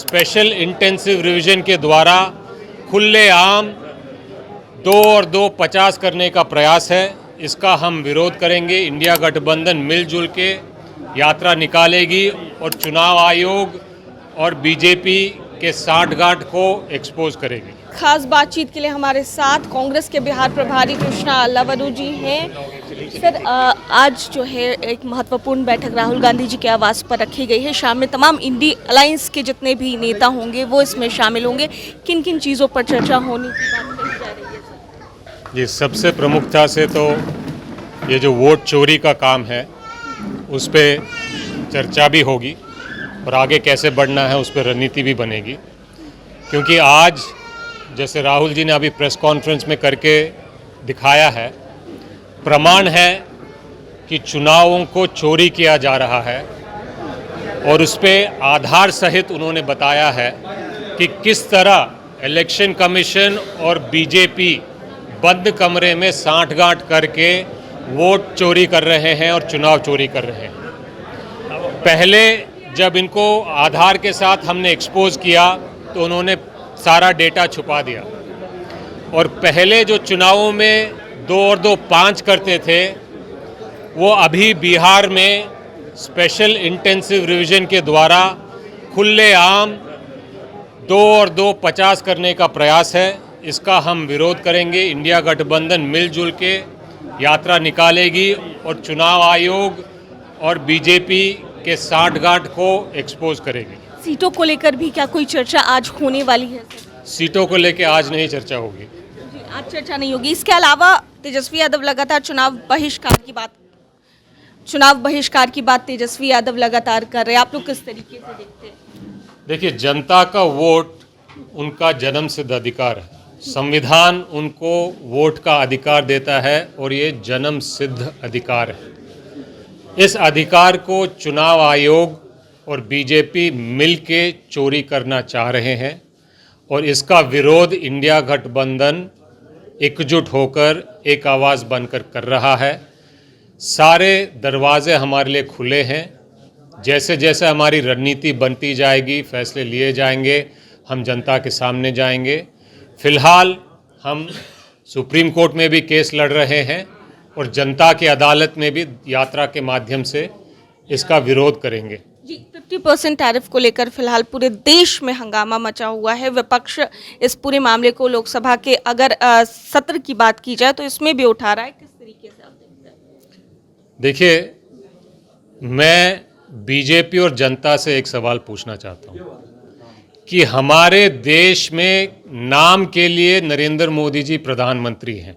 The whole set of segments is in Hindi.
स्पेशल इंटेंसिव रिवीजन के द्वारा खुलेआम 2 और 2 50 करने का प्रयास है। इसका हम विरोध करेंगे। इंडिया गठबंधन मिलजुल के यात्रा निकालेगी और चुनाव आयोग और बीजेपी के साठगांठ को एक्सपोज करेगी। खास बातचीत के लिए हमारे साथ कांग्रेस के बिहार प्रभारी कृष्णा अल्लावरू जी हैं। सर, आज जो है एक महत्वपूर्ण बैठक राहुल गांधी जी के आवास पर रखी गई है। शाम में तमाम इंडी अलायंस के जितने भी नेता होंगे वो इसमें शामिल होंगे। किन किन चीज़ों पर चर्चा होने की बात कही जा रही है? जी, सबसे प्रमुखता से तो ये जो वोट चोरी का काम है उस पर चर्चा भी होगी और आगे कैसे बढ़ना है उस पर रणनीति भी बनेगी। क्योंकि आज जैसे राहुल जी ने अभी प्रेस कॉन्फ्रेंस में करके दिखाया है, प्रमाण है कि चुनावों को चोरी किया जा रहा है और उस पर आधार सहित उन्होंने बताया है कि किस तरह इलेक्शन कमीशन और बीजेपी बंद कमरे में साठगांठ करके वोट चोरी कर रहे हैं और चुनाव चोरी कर रहे हैं। पहले जब इनको आधार के साथ हमने एक्सपोज किया तो उन्होंने सारा डेटा छुपा दिया और पहले जो चुनावों में 2 और 2 5 करते थे वो अभी बिहार में स्पेशल इंटेंसिव रिवीजन के द्वारा खुलेआम 2 और 2 50 करने का प्रयास है। इसका हम विरोध करेंगे। इंडिया गठबंधन मिलजुल के यात्रा निकालेगी और चुनाव आयोग और बीजेपी के साठगांठ को एक्सपोज करेगी। सीटों को लेकर भी क्या कोई चर्चा आज होने वाली है? सीटों को लेकर आज नहीं चर्चा होगी। आज चर्चा नहीं होगी। इसके अलावा तेजस्वी यादव लगातार चुनाव बहिष्कार की बात तेजस्वी यादव लगातार कर रहे हैं। आप लोग किस तरीके से देखते हैं? देखिए, जनता का वोट उनका जन्म सिद्ध अधिकार है। संविधान उनको वोट का अधिकार देता है और ये जन्म सिद्ध अधिकार है। इस अधिकार को चुनाव आयोग और बीजेपी मिलके चोरी करना चाह रहे हैं और इसका विरोध इंडिया गठबंधन एकजुट होकर एक आवाज़ बनकर कर रहा है। सारे दरवाजे हमारे लिए खुले हैं। जैसे जैसे हमारी रणनीति बनती जाएगी, फैसले लिए जाएंगे, हम जनता के सामने जाएंगे। फिलहाल हम सुप्रीम कोर्ट में भी केस लड़ रहे हैं और जनता की अदालत में भी यात्रा के माध्यम से इसका विरोध करेंगे। जी, 50% टैरिफ को लेकर फिलहाल पूरे देश में हंगामा मचा हुआ है। विपक्ष इस पूरे मामले को लोकसभा के अगर सत्र की बात की जाए तो इसमें भी उठा रहा है। किस तरीके से आप देखते हैं? देखिए, मैं बीजेपी और जनता से एक सवाल पूछना चाहता हूँ कि हमारे देश में नाम के लिए नरेंद्र मोदी जी प्रधानमंत्री हैं,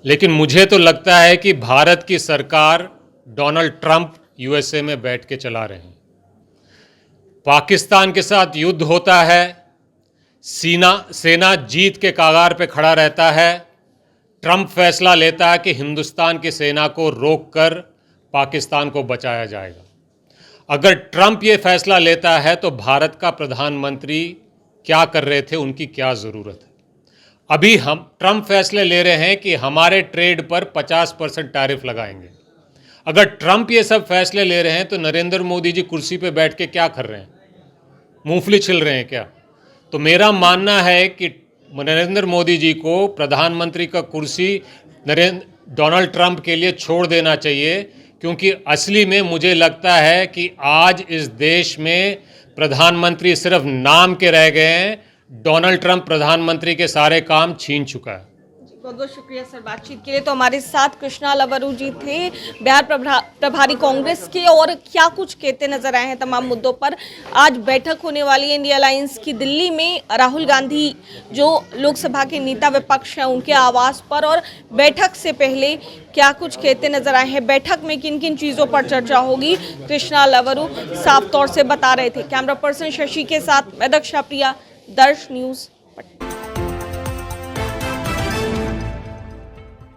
लेकिन मुझे तो लगता है कि भारत की सरकार डोनाल्ड ट्रंप यूएसए में बैठ के चला रहे हैं। पाकिस्तान के साथ युद्ध होता है, सेना जीत के कगार पे खड़ा रहता है। ट्रंप फैसला लेता है कि हिंदुस्तान की सेना को रोककर पाकिस्तान को बचाया जाएगा। अगर ट्रंप ये फैसला लेता है तो भारत का प्रधानमंत्री क्या कर रहे थे, उनकी क्या ज़रूरत है? अभी हम ट्रंप फैसले ले रहे हैं कि हमारे ट्रेड पर 50% टैरिफ लगाएंगे। अगर ट्रंप ये सब फैसले ले रहे हैं तो नरेंद्र मोदी जी कुर्सी पे बैठ के क्या कर रहे हैं? मूंगफली छिल रहे हैं क्या? तो मेरा मानना है कि नरेंद्र मोदी जी को प्रधानमंत्री का कुर्सी डोनाल्ड ट्रंप के लिए छोड़ देना चाहिए, क्योंकि असली में मुझे लगता है कि आज इस देश में प्रधानमंत्री सिर्फ नाम के रह गए हैं। डोनाल्ड ट्रंप प्रधानमंत्री के सारे काम छीन चुका है। बहुत बहुत शुक्रिया सर बातचीत के लिए। तो हमारे साथ कृष्णा अल्लावरू जी थे, बिहार प्रभारी कांग्रेस के, और क्या कुछ कहते नजर आए हैं तमाम मुद्दों पर। आज बैठक होने वाली है इंडिया अलायंस की दिल्ली में। राहुल गांधी जो लोकसभा के नेता विपक्ष हैं उनके आवास पर, और बैठक से पहले क्या कुछ कहते नजर आए हैं, बैठक में किन किन चीज़ों पर चर्चा होगी, कृष्णा अल्लावरू साफ तौर से बता रहे थे। कैमरा पर्सन शशि के साथ मैं दक्षा प्रिया, दर्श न्यूज़।